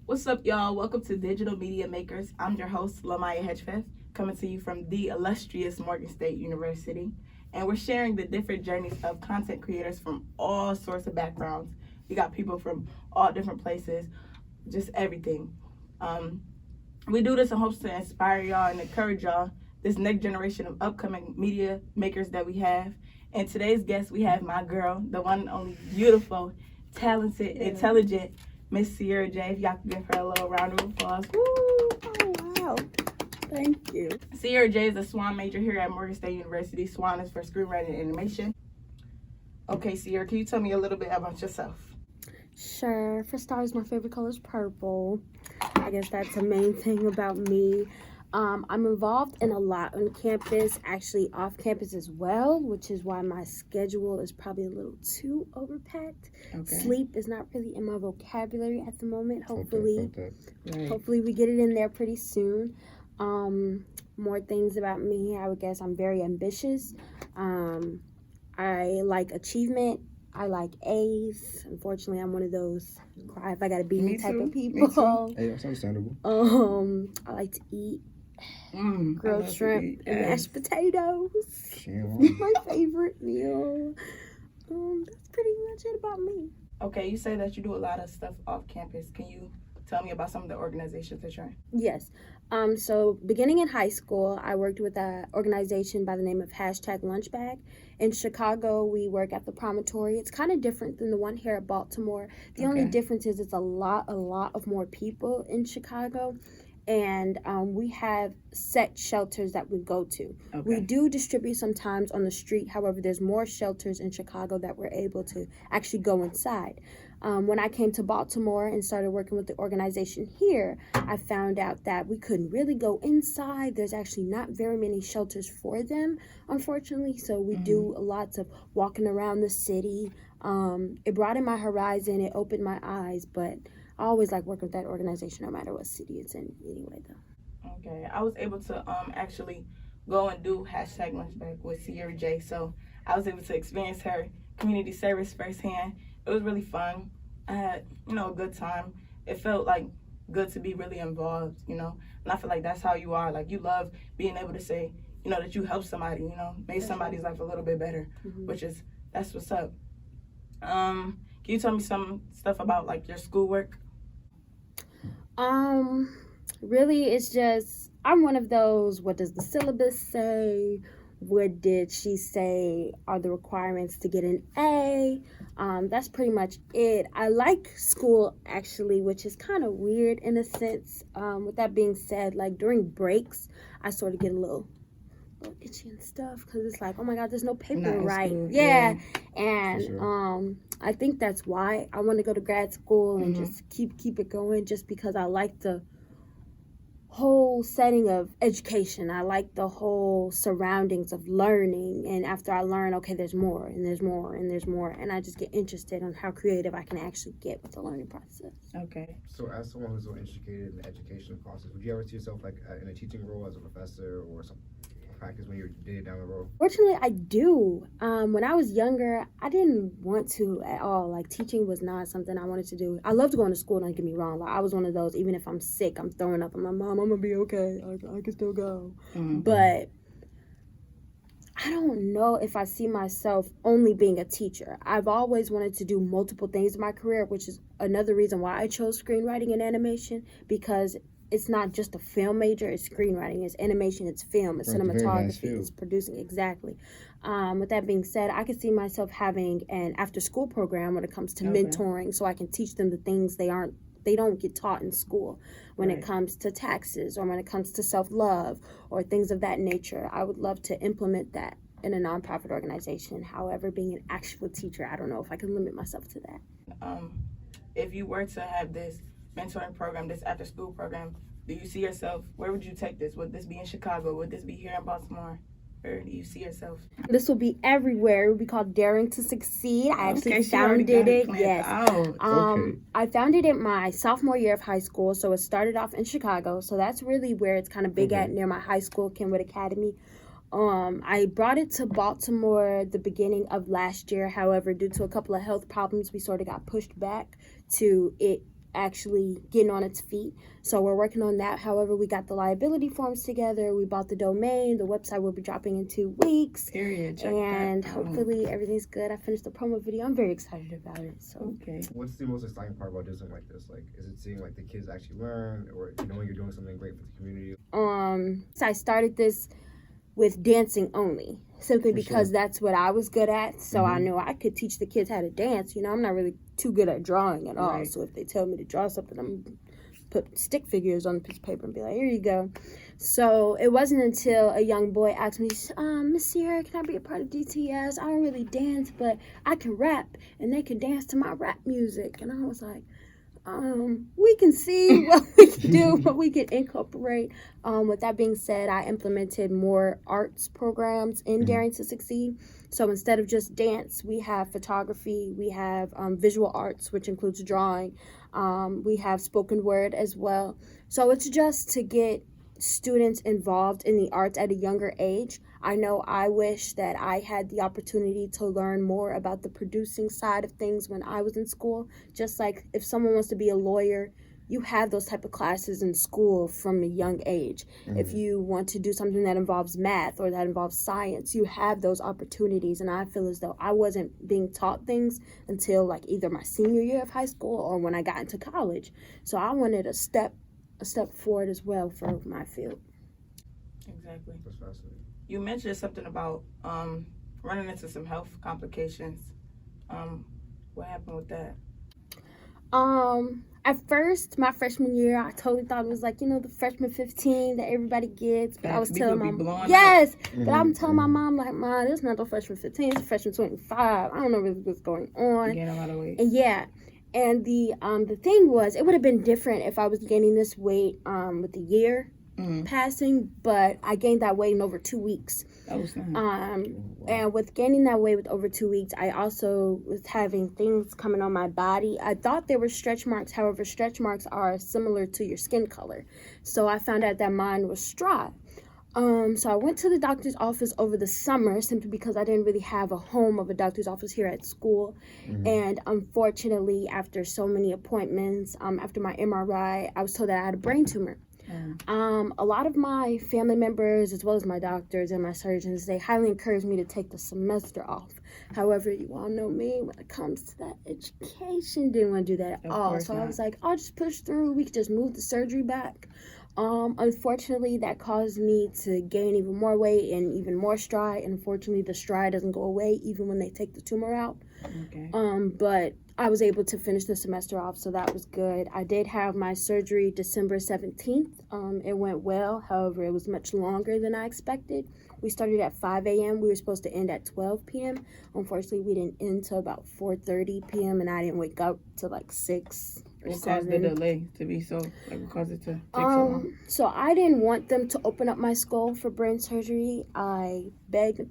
What's up, y'all? Welcome to Digital Media Makers. I'm your host, Lamaya Hedgefeth, coming to you from the illustrious Morgan State University. And we're sharing the different journeys of content creators from all sorts of backgrounds. We got people from all different places, just everything. Um, we do this in hopes to inspire y'all and encourage y'all, this next generation of upcoming media makers that we have. And today's guest, we have my girl, the one and only beautiful, talented, intelligent Miss Ciara J. If y'all can give her a little round of applause. Woo! Oh, wow. Thank you. Ciara J is a SWAN major here at Morgan State University. SWAN is for screenwriting and animation. Okay, Ciara, can you tell me a little bit about yourself? Sure. For starters, my favorite color is purple. I guess that's the main thing about me. I'm involved in a lot on campus, actually off campus as well, which is why my schedule is probably a little too overpacked. Okay. Sleep is not really in my vocabulary at the moment. Hopefully we get it in there pretty soon. More things about me. I would guess I'm very ambitious. I like achievement. I like A's. Unfortunately, I'm one of those cry if I gotta be type of people. Me too. Hey, that's understandable. I like to eat grilled shrimp and mashed potatoes. My favorite meal. That's pretty much it about me. Okay, you say that you do a lot of stuff off campus. Can you tell me about some of the organizations that you're in? Yes. So beginning in high school, I worked with an organization by the name of #Lunchbag. In Chicago, we work at the Promontory. It's kind of different than the one here at Baltimore. The only difference is it's a lot of more people in Chicago. And we have set shelters that we go to. Okay. We do distribute sometimes on the street. However, there's more shelters in Chicago that we're able to actually go inside. When I came to Baltimore and started working with the organization here, I found out that we couldn't really go inside. There's actually not very many shelters for them, unfortunately. So we do lots of walking around the city. It broadened my horizon. It opened my eyes, but I always like working with that organization no matter what city it's in anyway, though. Okay. I was able to actually go and do #Lunchbag with Ciara J. So I was able to experience her community service firsthand. It was really fun. I had, a good time. It felt like good to be really involved, and I feel like that's how you are. Like, you love being able to say, that you help somebody, made somebody's life a little bit better, that's what's up. Can you tell me some stuff about, like, your schoolwork? Really, it's just, I'm one of those, what does the syllabus say? What did she say are the requirements to get an A? That's pretty much it. I like school, actually, which is kind of weird in a sense. With that being said, like, during breaks, I sort of get a little itchy and stuff because it's like, oh my God, there's no paper to write. Yeah. And sure. I think that's why I want to go to grad school and just keep it going, just because I like the whole setting of education. I like the whole surroundings of learning, and after I learn, okay, there's more and there's more and there's more, and I just get interested in how creative I can actually get with the learning process. Okay. So as someone who's so educated in the education process, would you ever see yourself like in a teaching role as a professor or some practice when you did it down the road? Fortunately, I do. When I was younger, I didn't want to at all. Like, teaching was not something I wanted to do. I loved going to school, don't get me wrong. Like, I was one of those, even if I'm sick, I'm throwing up, I'm like, Mom, I'm gonna be okay. I can still go. But I don't know if I see myself only being a teacher. I've always wanted to do multiple things in my career, which is another reason why I chose screenwriting and animation, because it's not just a film major, it's screenwriting, it's animation, it's film, it's cinematography, it's producing, exactly. With that being said, I could see myself having an after-school program when it comes to mentoring, so I can teach them the things they don't get taught in school when it comes to taxes or when it comes to self-love or things of that nature. I would love to implement that in a nonprofit organization. However, being an actual teacher, I don't know if I can limit myself to that. If you were to have this mentoring program, this after school program, do you see yourself, where would you take this? Would this be in Chicago? Would this be here in Baltimore? Where do you see yourself? This will be everywhere. It will be called Daring to Succeed. I actually founded it. Yes. I founded it my sophomore year of high school, so it started off in Chicago. So that's really where it's kind of big at, near my high school, Kenwood Academy. I brought it to Baltimore the beginning of last year. However, due to a couple of health problems, we sort of got pushed back to it actually getting on its feet. So we're working on that. However, we got the liability forms together. We bought the domain. The website will be dropping in 2 weeks. Period. Check And that out. hopefully everything's good. I finished the promo video. I'm very excited about it. So Okay. What's the most exciting part about doing something like this? Like, is it seeing like the kids actually learn, or knowing you're doing something great for the community? so I started this with dancing only, simply For because sure. that's what I was good at. So I Mhm. knew I could teach the kids how to dance. I'm not really too good at drawing at all. Right. So if they tell me to draw something, I'm put stick figures on a piece of paper and be like, here you go. So it wasn't until a young boy asked me, Miss Ciara, can I be a part of DTS? I don't really dance, but I can rap, and they can dance to my rap music. And I was like, we can see what we can do, what we can incorporate. With that being said, I implemented more arts programs in Daring to Succeed. So instead of just dance, we have photography, we have visual arts, which includes drawing. We have spoken word as well. So it's just to get students involved in the arts at a younger age. I know I wish that I had the opportunity to learn more about the producing side of things when I was in school. Just like if someone wants to be a lawyer, you have those type of classes in school from a young age. Mm-hmm. If you want to do something that involves math or that involves science, you have those opportunities. And I feel as though I wasn't being taught things until like either my senior year of high school or when I got into college. So I wanted a step forward as well for my field. Exactly. That's fascinating. You mentioned something about running into some health complications. What happened with that? At first, my freshman year, I totally thought it was like, the freshman 15 that everybody gets. But I was telling my mom, yes, but I'm telling my mom, like, Mom, this is not the freshman 15, it's the freshman 25. I don't know really what's going on. Gain a lot of weight. And yeah. And the thing was, it would have been different if I was gaining this weight with the year passing, but I gained that weight in over 2 weeks. That was nice. And with gaining that weight with over 2 weeks, I also was having things coming on my body. I thought they were stretch marks. However, stretch marks are similar to your skin color. So I found out that mine was dry. So I went to the doctor's office over the summer simply because I didn't really have a home of a doctor's office here at school. And unfortunately, after so many appointments, after my MRI, I was told that I had a brain tumor. A lot of my family members, as well as my doctors and my surgeons, they highly encouraged me to take the semester off. However, you all know me when it comes to that education, didn't want to do that at all. So I was like, I'll just push through. We could just move the surgery back. Unfortunately, that caused me to gain even more weight and even more stride. Unfortunately, the stride doesn't go away even when they take the tumor out. Okay. But I was able to finish the semester off, so that was good. I did have my surgery December 17th. It went well. However, it was much longer than I expected. We started at 5 a.m. We were supposed to end at 12 p.m. Unfortunately, we didn't end till about 4:30 p.m. and I didn't wake up till like 6 or What 7. caused the delay to be so? Like, what caused it to take so long? So I didn't want them to open up my skull for brain surgery. I begged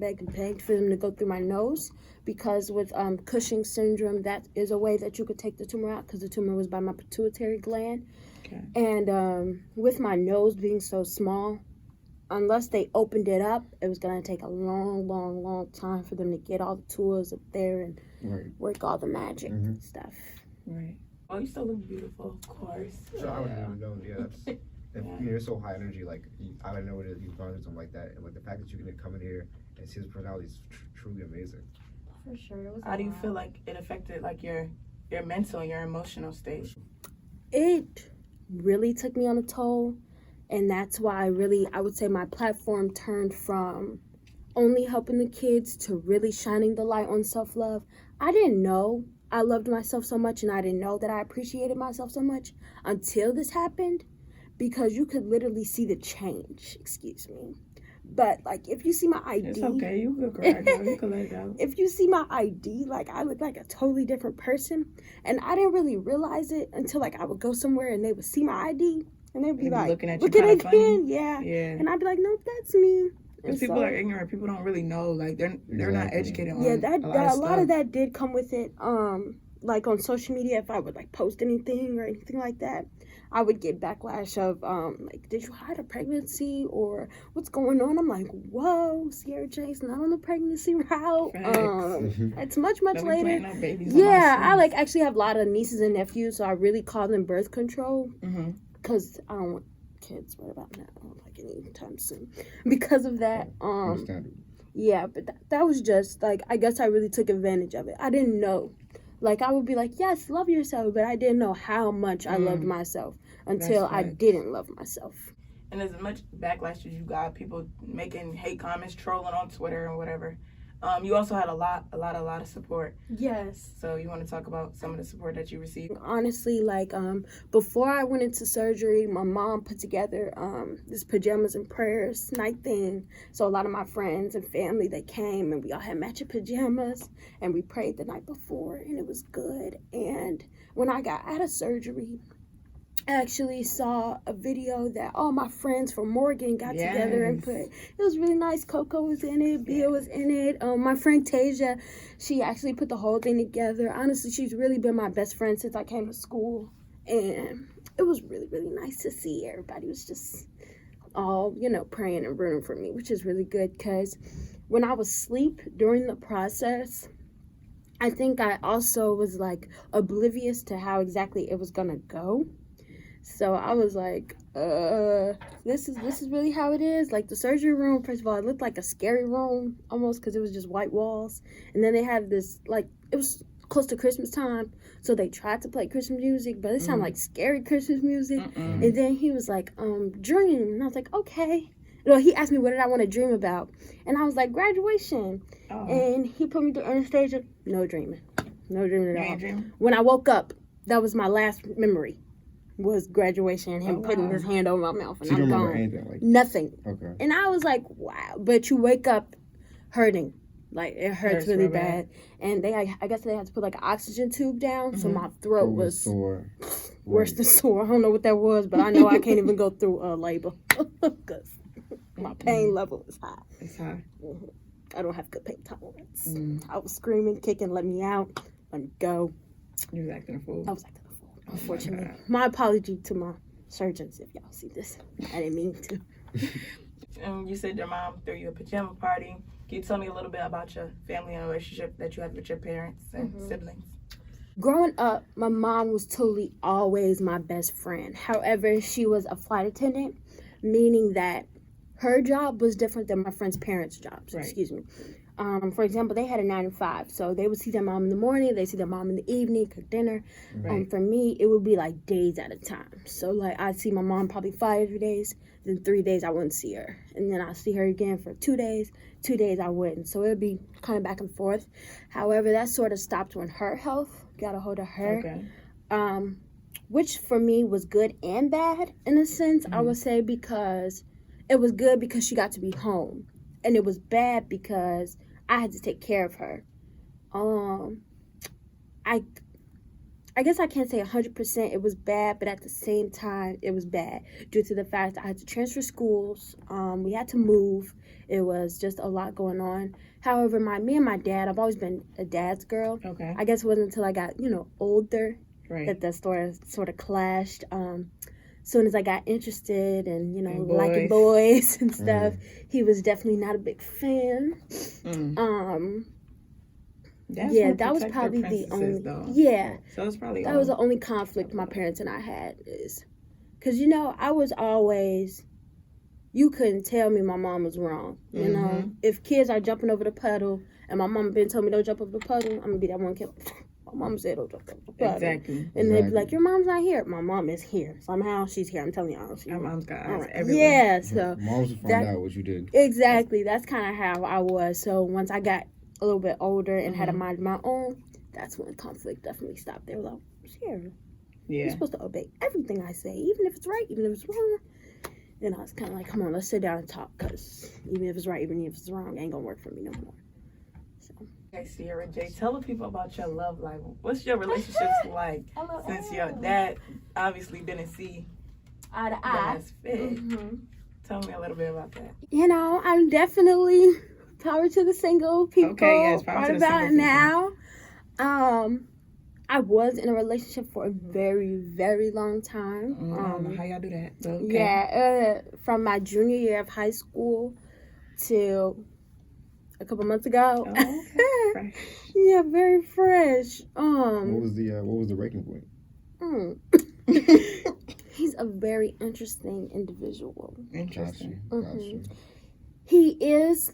for them to go through my nose because with Cushing's syndrome, that is a way that you could take the tumor out because the tumor was by my pituitary gland. Okay. And with my nose being so small, unless they opened it up, it was going to take a long time for them to get all the tools up there and work all the magic and stuff. Right. Oh, you still look beautiful, of course. So I wouldn't even know. Yeah, that's. You're so high energy. Like I don't know what it is you've gone through something like that, and like the fact that you can come in here and see his personality is truly amazing. For sure. It was How do you feel like it affected like your mental and your emotional state? It really took me on a toll, and that's why I would say my platform turned from only helping the kids to really shining the light on self-love. I didn't know I loved myself so much, and I didn't know that I appreciated myself so much until this happened, because you could literally see the change. Excuse me. But, like, if you see my ID... It's okay. You could cry now. You could let it out. If you see my ID, like, I look like a totally different person. And I didn't really realize it until, like, I would go somewhere and they would see my ID. And they'd be like, looking at you looking kinda again. funny. Yeah. Yeah. And I'd be like, nope, that's me. Because people are ignorant. People don't really know. Like, they're not educated on a lot stuff. of that did come with it. like on social media, if I would like post anything or anything like that, I would get backlash of like, did you hide a pregnancy or what's going on? I'm like, whoa, Ciara J's not on the pregnancy route. It's much Don't be later. planting no babies on Yeah, my I like sleeves. actually have a lot of nieces and nephews, so I really call them birth control Mhm. because I don't want kids right about now, like anytime soon. Because of that, Understandable. yeah, but that was just like, I guess I really took advantage of it. I didn't know. Like, I would be like, yes, love yourself, but I didn't know how much I loved myself until I facts. didn't love myself. And as much backlash as you got, people making hate comments, trolling on Twitter and whatever, you also had a lot of support. Yes. So you want to talk about some of the support that you received? Honestly, like, before I went into surgery, my mom put together this pajamas and prayers night thing. So a lot of my friends and family, they came and we all had matching pajamas and we prayed the night before and it was good. And when I got out of surgery, I actually saw a video that all my friends from Morgan got together and put. It was really nice. Coco was in it. Bia was in it. My friend Tasia, she actually put the whole thing together. Honestly, she's really been my best friend since I came to school. And it was really, really nice to see everybody was just all, praying and rooting for me, which is really good because when I was asleep during the process, I think I also was like oblivious to how exactly it was going to go. So I was like, this is really how it is. Like the surgery room, first of all, it looked like a scary room almost because it was just white walls. And then they had this, like, it was close to Christmas time. So they tried to play Christmas music, but it sounded like scary Christmas music. And then he was like, dream. And I was like, okay. He asked me what did I want to dream about. And I was like, graduation. And he put me to Anastasia, no dreaming. No dreaming at all. Dreaming? When I woke up, that was my last memory. Was graduation and him putting his hand over my mouth and So you I'm don't remember gone. anything? Like, Nothing. okay. And I was like, wow. But you wake up hurting. Like it hurts really real bad. And I guess they had to put like an oxygen tube down. So my throat was sore. worse than sore. I don't know what that was, but I know I can't even go through labor. Because my pain level is high. It's high. I don't have good pain tolerance. I was screaming, kicking, let me out. Let me go. You was acting a fool. I was acting a fool. Unfortunately, my apology to my surgeons if y'all see this. I didn't mean to. You said your mom threw you a pajama party. Can you tell me a little bit about your family and relationship that you had with your parents and siblings? Growing up, my mom was totally always my best friend. However, she was a flight attendant, meaning that her job was different than my friends' parents' jobs. Right. Excuse me. For example, they had a 9 to 5, so they would see their mom in the morning, they see their mom in the evening, cook dinner. Right. For me, it would be like days at a time. So like I'd see my mom probably 5 days, then 3 days I wouldn't see her, and then I'd see her again for 2 days. 2 days I wouldn't. So it'd be kind of back and forth. However, that sort of stopped when her health got a hold of her. Okay. Which for me was good and bad in a sense. I would say because it was good because she got to be home, and it was bad because I had to take care of her. I guess I can't say 100% it was bad, but at the same time, it was bad due to the fact that I had to transfer schools. We had to move. It was just a lot going on. However, me and my dad, I've always been a dad's girl. Okay. I guess it wasn't until I got, older Right. that sort of clashed. Soon as I got interested and, And liking boys and stuff, he was definitely not a big fan. That's Yeah, what that was protector probably the princesses, only. though. Yeah, So it's probably that was the only conflict my parents and I had is, because I was always. You couldn't tell me my mom was wrong. If kids are jumping over the puddle and my mom been told me don't jump over the puddle, I'm gonna be that one kid. My mom said don't jump over the puddle. Exactly. And they'd be like, your mom's not here. My mom is here. Somehow she's here. I'm telling y'all. Our mom's got eyes Alright. everywhere. Yeah, so Moms will find out what you did. exactly. That's kind of how I was. So once I got a little bit older and had a mind of my own, that's when conflict definitely stopped. They were like, Ciara, you're supposed to obey everything I say, even if it's right, even if it's wrong. And I was kind of like, come on, let's sit down and talk, because even if it's right, even if it's wrong, it ain't gonna work for me no more. So. Okay, Ciara J, tell the people about your love life. What's your relationships like? Since your dad obviously didn't see Eye to them eye. as fit. Tell me a little bit about that. I'm definitely power to the single people Okay, yes, power right to the about single people. now. I was in a relationship for a very, very long time. I don't know how y'all do that. But okay. Yeah, from my junior year of high school till a couple months ago. Oh, okay. Fresh. Yeah, very fresh. What was the breaking point? He's a very interesting individual. Interesting. Gotcha. He is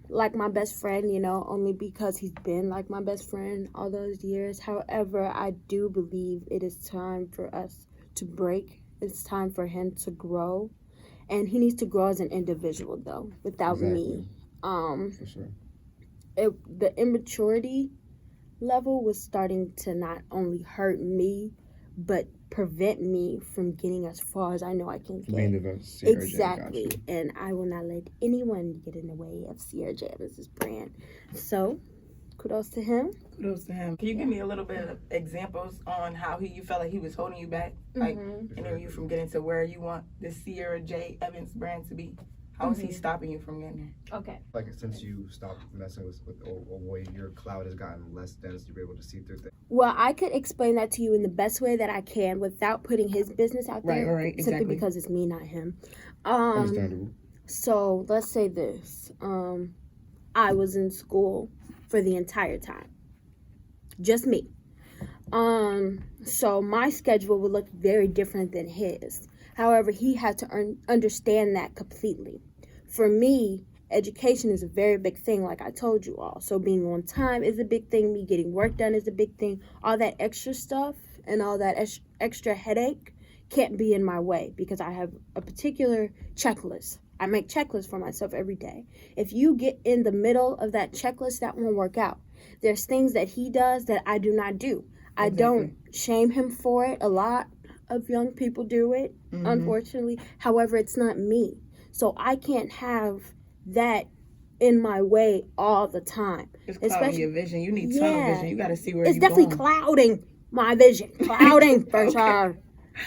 like my best friend, only because he's been like my best friend all those years. However, I do believe it is time for us to break. It's time for him to grow. And he needs to grow as an individual, though, without me. For sure. The immaturity level was starting to not only hurt me, but prevent me from getting as far as I know I can get. Exactly. And I will not let anyone get in the way of Ciara J as his brand. So, kudos to him. Kudos to him. Can you give me a little bit of examples on how you felt like he was holding you back? Like, hindering you from getting to where you want the Ciara J Evans brand to be? How is he stopping you from getting there? Okay. Like, since you stopped messing with boy, your cloud has gotten less dense, you're able to see through things. Well, I could explain that to you in the best way that I can without putting his business out there. Right, exactly. Simply because it's me, not him. Understandable. So, let's say this. I was in school for the entire time. Just me. So my schedule would look very different than his. However, he had to understand that completely. For me, education is a very big thing, like I told you all. So being on time is a big thing. Me getting work done is a big thing. All that extra stuff and all that extra headache can't be in my way because I have a particular checklist. I make checklists for myself every day. If you get in the middle of that checklist, that won't work out. There's things that he does that I do not do. I don't shame him for it. A lot of young people do it, unfortunately. However, it's not me. So I can't have that in my way all the time. It's clouding your vision. You need tunnel vision. You got to see where you're going. It's definitely clouding my vision. Clouding for sure.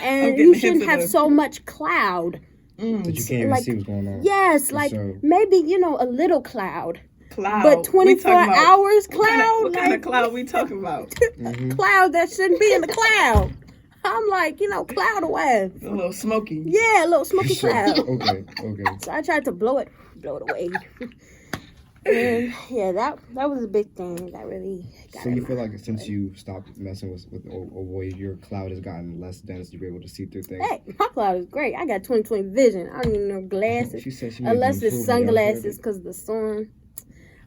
And you shouldn't have so much cloud. That you can't even see what's going on. Yes, like maybe, a little cloud. Cloud. But 24 hours cloud? What kind of cloud we talking about? Cloud that shouldn't be in the cloud. I'm like, cloud away. A little smoky. Yeah, a little smoky cloud. Okay. So I tried to blow it away. And yeah, that was a big thing that really got So you feel like since you stopped messing with boy, your cloud has gotten less dense, you're able to see through things? Hey, my cloud is great. I got 20/20 vision. I don't even know glasses. She said she unless it's sunglasses because of the sun.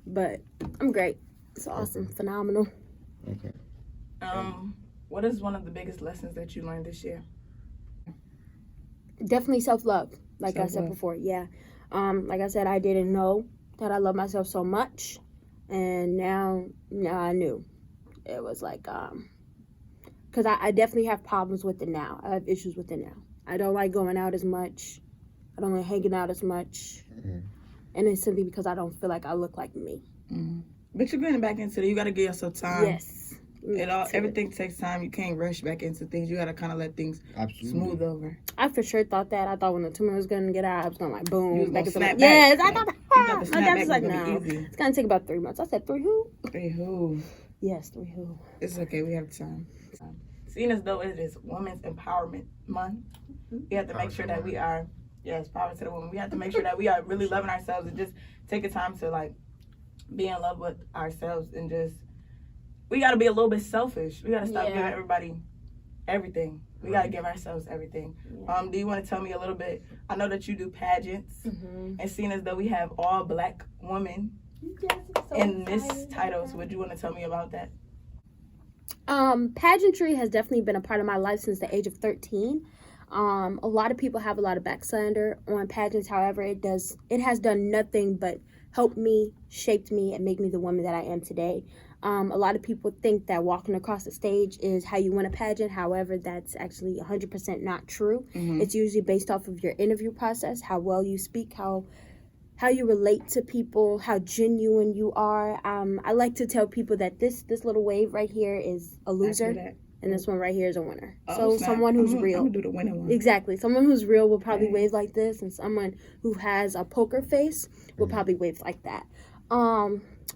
But I'm great. It's awesome. Phenomenal. Okay. What is one of the biggest lessons that you learned this year? Definitely self-love. Like I said before, yeah. Like I said, I didn't know that I love myself so much, and now I knew. It was like, because I definitely have problems with it now. I have issues with it now. I don't like going out as much. I don't like hanging out as much. And it's simply because I don't feel like I look like me. But you're getting back into it. You got to give yourself time. Yes. Everything takes time. You can't rush back into things. You got to kind of let things smooth over. I for sure thought that. I thought when the tumor was going to get out, I was going to like, boom. You was going to snap back. Yes, I thought that. My dad was like, no. It's going to take about 3 months. I said, 3 who? 3 who? Yes, 3 who. It's okay. We have time. Seeing as though it is Women's Empowerment Month, we have to make sure that we are, power to the woman. We have to make sure that we are really loving ourselves and just taking time to like be in love with ourselves and just, we got to be a little bit selfish. We got to stop giving everybody everything. We got to give ourselves everything. Do you want to tell me a little bit? I know that you do pageants, and seeing as though we have all Black women in Miss titles, would you want to tell me about that? Pageantry has definitely been a part of my life since the age of 13. A lot of people have a lot of backslander on pageants. However, it has done nothing but help me, shaped me, and make me the woman that I am today. A lot of people think that walking across the stage is how you win a pageant. However, that's actually 100% not true. It's usually based off of your interview process, how well you speak, how you relate to people, how genuine you are. I like to tell people that this little wave right here is a loser, and this one right here is a winner. Someone who's real. I'm gonna do the winner one. Exactly. Someone who's real will probably wave like this, and someone who has a poker face will probably wave like that.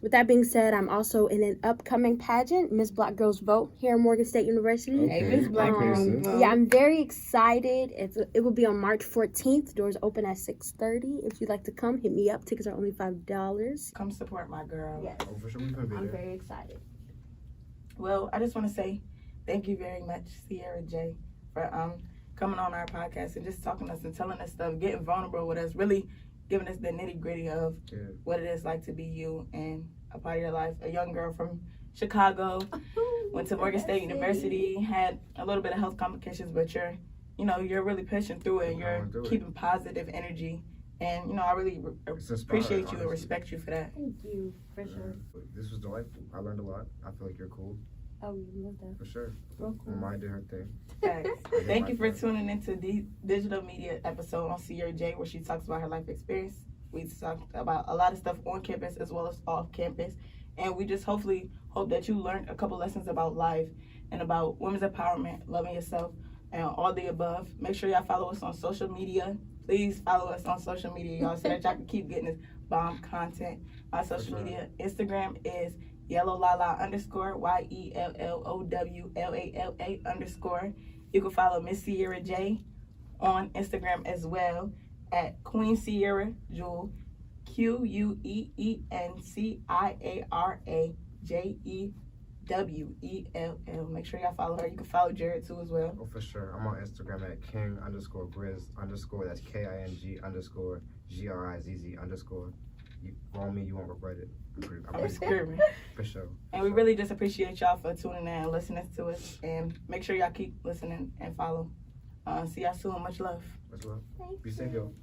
with that being said, I'm also in an upcoming pageant, Miss Black Girls Vote, here at Morgan State University. Hey, Miss Black Girls Vote. Yeah, I'm very excited. It will be on March 14th. Doors open at 6:30. If you'd like to come, hit me up. Tickets are only $5. Come support my girl. Yes. Oh, for sure we can be I'm there. very excited. Well, I just want to say thank you very much, Ciara J, for coming on our podcast and just talking to us and telling us stuff, getting vulnerable with us, really giving us the nitty gritty of what it is like to be you and a part of your life. A young girl from Chicago, went to Morgan State University, had a little bit of health complications, but you're really pushing through it and you're keeping positive energy. And, I really appreciate you and respect you for that. Thank you, for sure. This was delightful. I learned a lot. I feel like you're cool. Oh, you love that. For sure. Real cool. Mine did her thing. Thanks. Thank you for tuning into the digital media episode on Ciara J, where she talks about her life experience. We talked about a lot of stuff on campus as well as off campus. And we just hope that you learned a couple lessons about life and about women's empowerment, loving yourself, and all the above. Make sure y'all follow us on social media. Please follow us on social media, y'all, so that y'all can keep getting this bomb content. My social media, Instagram is YellowLala_, YellowWLA_. You can follow Miss Ciara J on Instagram as well at Queen Ciara Jewel, QueenCiarajewell. Make sure y'all follow her. You can follow Jared too as well. Oh, for sure. I'm on Instagram at King_Grizz_. That's KING_GRIZZ_. You follow me, you won't regret it. I'm screaming. For sure. And we really just appreciate y'all for tuning in and listening to us. And make sure y'all keep listening and follow. See y'all soon. Much love. Much love. Be safe, y'all.